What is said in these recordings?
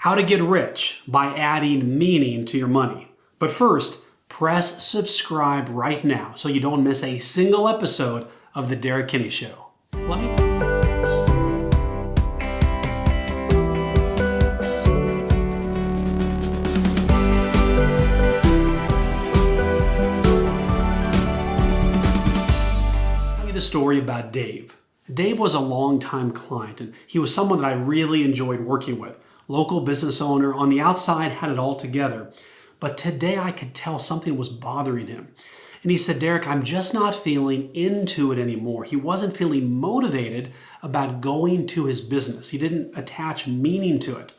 How to get rich by adding meaning to your money. But first, press subscribe right now so you don't miss a single episode of The Derek Kinney Show. Let me tell you the story about Dave. Dave was a longtime client, and he was someone that I really enjoyed working with. Local business owner, on the outside had it all together. But today I could tell something was bothering him. And he said, Derek, I'm just not feeling into it anymore. He wasn't feeling motivated about going to his business. He didn't attach meaning to it.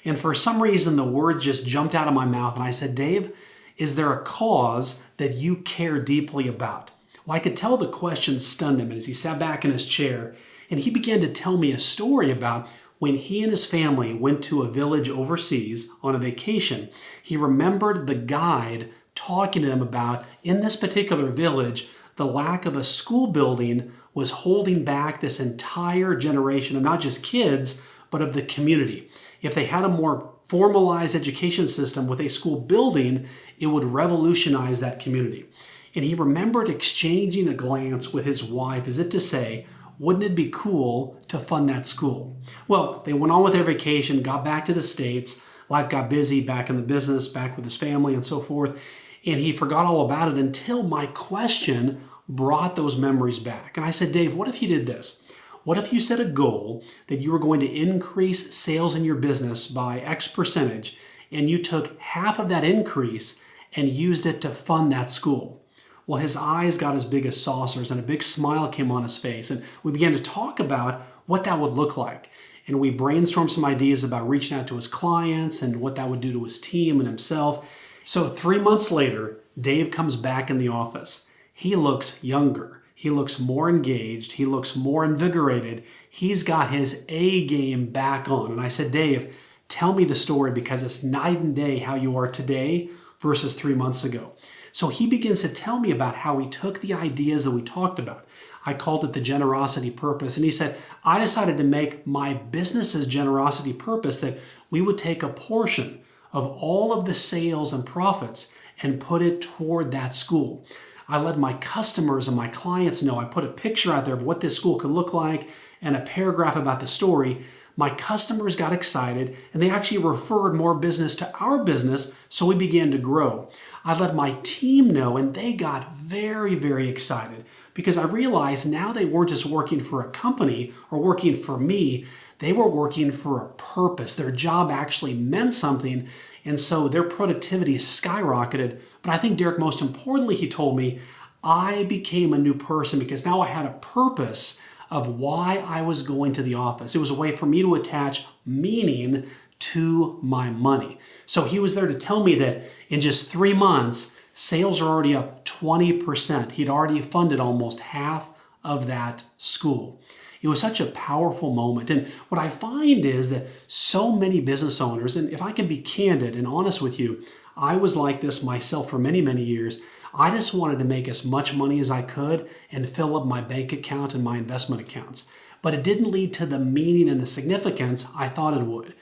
And for some reason, the words just jumped out of my mouth. And I said, Dave, is there a cause that you care deeply about? Well, I could tell the question stunned him as he sat back in his chair. And he began to tell me a story about when he and his family went to a village overseas on a vacation. He remembered the guide talking to them about, in this particular village, the lack of a school building was holding back this entire generation of not just kids, but of the community. If they had a more formalized education system with a school building, it would revolutionize that community. And he remembered exchanging a glance with his wife as if to say, wouldn't it be cool to fund that school? Well, they went on with their vacation, got back to the States. Life got busy, back in the business, back with his family and so forth. And he forgot all about it until my question brought those memories back. And I said, Dave, what if you did this? What if you set a goal that you were going to increase sales in your business by X percentage, and you took half of that increase and used it to fund that school? Well, his eyes got as big as saucers and a big smile came on his face. And we began to talk about what that would look like. And we brainstormed some ideas about reaching out to his clients and what that would do to his team and himself. So 3 months later, Dave comes back in the office. He looks younger. He looks more engaged. He looks more invigorated. He's got his A game back on. And I said, Dave, tell me the story, because it's night and day how you are today versus 3 months ago. So he begins to tell me about how he took the ideas that we talked about. I called it the generosity purpose. And he said, I decided to make my business's generosity purpose that we would take a portion of all of the sales and profits and put it toward that school. I let my customers and my clients know. I put a picture out there of what this school could look like and a paragraph about the story. My customers got excited and they actually referred more business to our business, so we began to grow. I let my team know and they got very, very excited because I realized now they weren't just working for a company or working for me, they were working for a purpose. Their job actually meant something, and so their productivity skyrocketed. But I think, Derek, most importantly, he told me, I became a new person because now I had a purpose of why I was going to the office. It was a way for me to attach meaning to my money. So he was there to tell me that in just 3 months, sales are already up 20%. He'd already funded almost half of that school. It was such a powerful moment. And what I find is that so many business owners, and if I can be candid and honest with you, I was like this myself for many, many years. I just wanted to make as much money as I could and fill up my bank account and my investment accounts. But it didn't lead to the meaning and the significance I thought it would.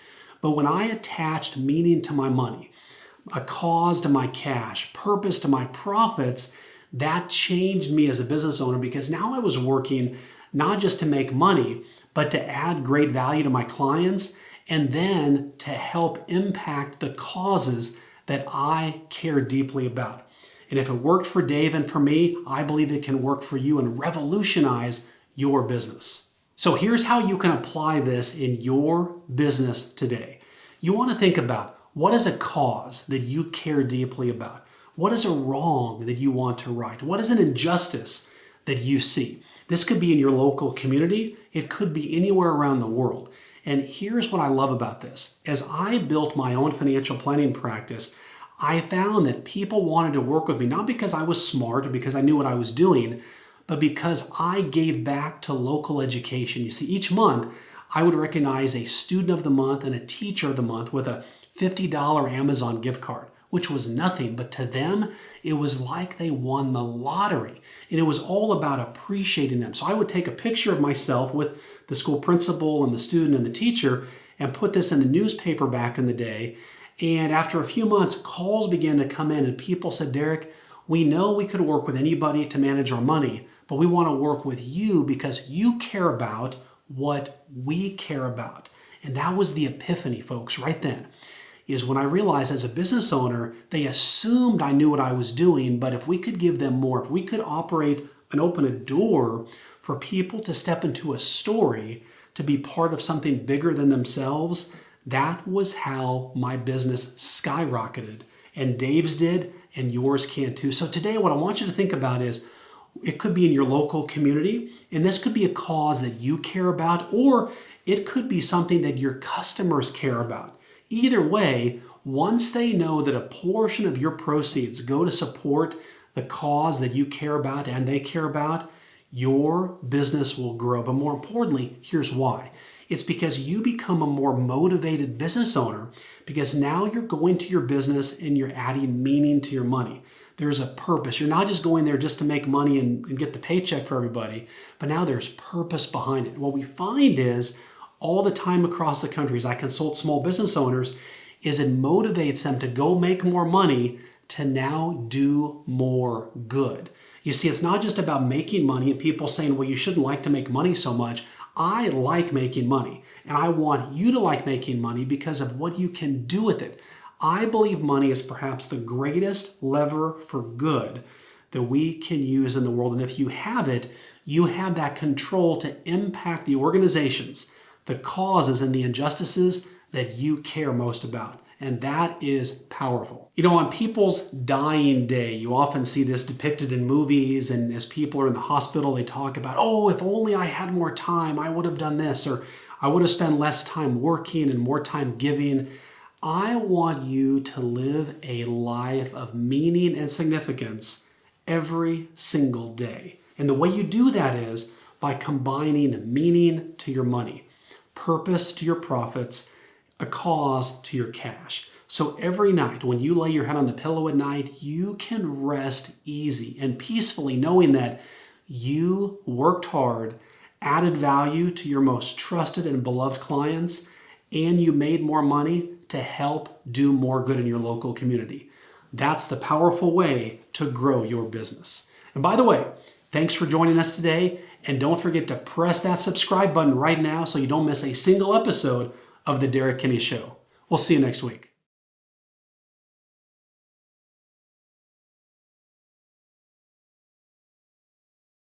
But when I attached meaning to my money, a cause to my cash, purpose to my profits, that changed me as a business owner, because now I was working not just to make money, but to add great value to my clients and then to help impact the causes that I care deeply about. And if it worked for Dave and for me, I believe it can work for you and revolutionize your business. So here's how you can apply this in your business today. You want to think about, what is a cause that you care deeply about? What is a wrong that you want to right? What is an injustice that you see? This could be in your local community. It could be anywhere around the world. And here's what I love about this. As I built my own financial planning practice, I found that people wanted to work with me, not because I was smart or because I knew what I was doing, but because I gave back to local education. You see, each month I would recognize a student of the month and a teacher of the month with a $50 Amazon gift card, which was nothing, but to them, it was like they won the lottery. And it was all about appreciating them. So I would take a picture of myself with the school principal and the student and the teacher, and put this in the newspaper back in the day. And after a few months, calls began to come in and people said, Derek, we know we could work with anybody to manage our money, but we want to work with you because you care about what we care about. And that was the epiphany, folks, right then, is when I realized as a business owner, they assumed I knew what I was doing, but if we could give them more, if we could operate and open a door for people to step into a story, to be part of something bigger than themselves, that was how my business skyrocketed. And Dave's did, and yours can too. So today what I want you to think about is, it could be in your local community, and this could be a cause that you care about, or it could be something that your customers care about. Either way, once they know that a portion of your proceeds go to support the cause that you care about and they care about, your business will grow. But more importantly, here's why. It's because you become a more motivated business owner because now you're going to your business and you're adding meaning to your money. There's a purpose. You're not just going there just to make money and get the paycheck for everybody, but now there's purpose behind it. What we find is all the time across the country as I consult small business owners is it motivates them to go make more money to now do more good. You see, it's not just about making money and people saying, well, you shouldn't like to make money so much. I like making money and I want you to like making money because of what you can do with it. I believe money is perhaps the greatest lever for good that we can use in the world. And if you have it, you have that control to impact the organizations, the causes, and the injustices that you care most about. And that is powerful. You know, on people's dying day, you often see this depicted in movies, and as people are in the hospital, they talk about, oh, if only I had more time, I would have done this, or I would have spent less time working and more time giving. I want you to live a life of meaning and significance every single day. And the way you do that is by combining meaning to your money, purpose to your profits, a cause to your cash. So every night when you lay your head on the pillow at night, you can rest easy and peacefully knowing that you worked hard, added value to your most trusted and beloved clients, and you made more money to help do more good in your local community. That's the powerful way to grow your business. And by the way, thanks for joining us today. And don't forget to press that subscribe button right now so you don't miss a single episode of The Derek Kinney Show. We'll see you next week.